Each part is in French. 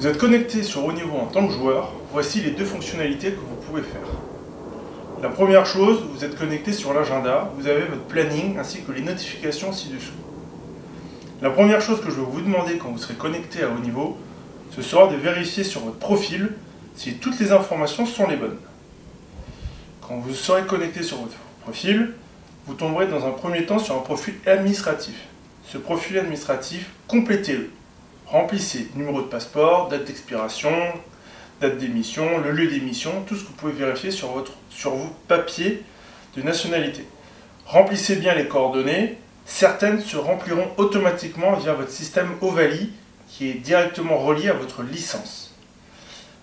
Vous êtes connecté sur haut niveau en tant que joueur, voici les deux fonctionnalités que vous pouvez faire. La première chose, vous êtes connecté sur l'agenda, vous avez votre planning ainsi que les notifications ci-dessous. La première chose que je vais vous demander quand vous serez connecté à haut niveau, ce sera de vérifier sur votre profil si toutes les informations sont les bonnes. Quand vous serez connecté sur votre profil, vous tomberez dans un premier temps sur un profil administratif. Ce profil administratif, complétez-le. Remplissez numéro de passeport, date d'expiration, date d'émission, le lieu d'émission, tout ce que vous pouvez vérifier sur vos papiers de nationalité. Remplissez bien les coordonnées, certaines se rempliront automatiquement via votre système Ovali qui est directement relié à votre licence.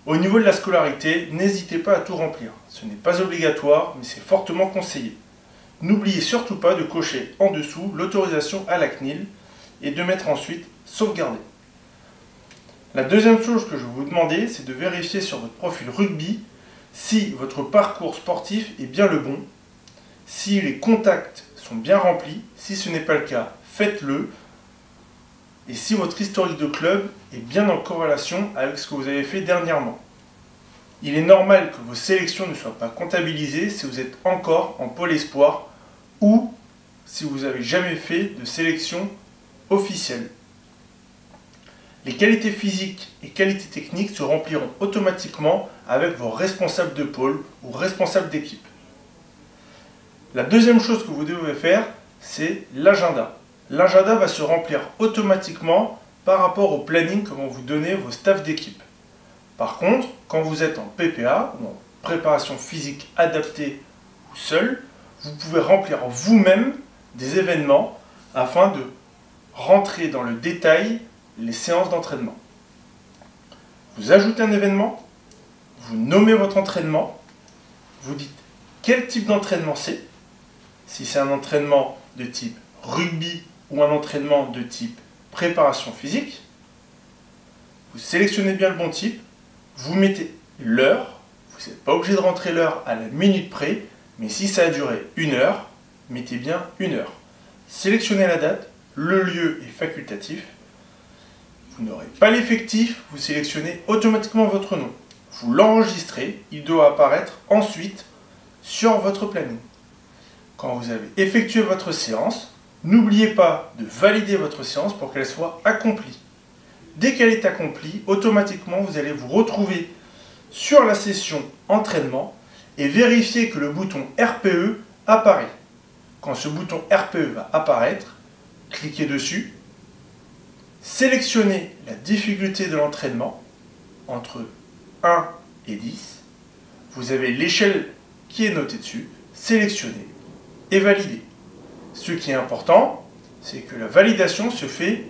Au niveau de la scolarité, n'hésitez pas à tout remplir. Ce n'est pas obligatoire, mais c'est fortement conseillé. N'oubliez surtout pas de cocher en dessous l'autorisation à la CNIL et de mettre ensuite sauvegarder. La deuxième chose que je vais vous demander, c'est de vérifier sur votre profil rugby si votre parcours sportif est bien le bon, si les contacts sont bien remplis. Si ce n'est pas le cas, faites-le. Et si votre historique de club est bien en corrélation avec ce que vous avez fait dernièrement. Il est normal que vos sélections ne soient pas comptabilisées si vous êtes encore en pôle espoir ou si vous n'avez jamais fait de sélection officielle. Les qualités physiques et qualités techniques se rempliront automatiquement avec vos responsables de pôle ou responsables d'équipe. La deuxième chose que vous devez faire, c'est l'agenda. L'agenda va se remplir automatiquement par rapport au planning que vont vous donner vos staffs d'équipe. Par contre, quand vous êtes en PPA ou en préparation physique adaptée ou seul, vous pouvez remplir vous-même des événements afin de rentrer dans le détail les séances d'entraînement. Vous ajoutez un événement, vous nommez votre entraînement, vous dites quel type d'entraînement c'est, si c'est un entraînement de type rugby ou un entraînement de type préparation physique, vous sélectionnez bien le bon type, vous mettez l'heure, vous n'êtes pas obligé de rentrer l'heure à la minute près, mais si ça a duré 1 heure, mettez bien 1 heure. Sélectionnez la date, le lieu est facultatif, vous n'aurez pas l'effectif, vous sélectionnez automatiquement votre nom. Vous l'enregistrez, il doit apparaître ensuite sur votre planning. Quand vous avez effectué votre séance, n'oubliez pas de valider votre séance pour qu'elle soit accomplie. Dès qu'elle est accomplie, automatiquement vous allez vous retrouver sur la session entraînement et vérifier que le bouton RPE apparaît. Quand ce bouton RPE va apparaître, cliquez dessus. Sélectionnez la difficulté de l'entraînement entre 1 et 10. Vous avez l'échelle qui est notée dessus. Sélectionnez et validez. Ce qui est important, c'est que la validation se fait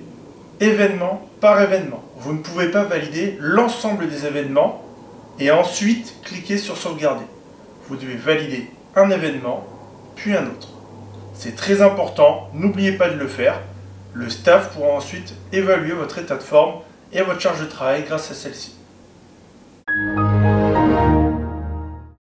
événement par événement. Vous ne pouvez pas valider l'ensemble des événements et ensuite cliquer sur sauvegarder. Vous devez valider un événement, puis un autre. C'est très important, n'oubliez pas de le faire. Le staff pourra ensuite évaluer votre état de forme et votre charge de travail grâce à celle-ci.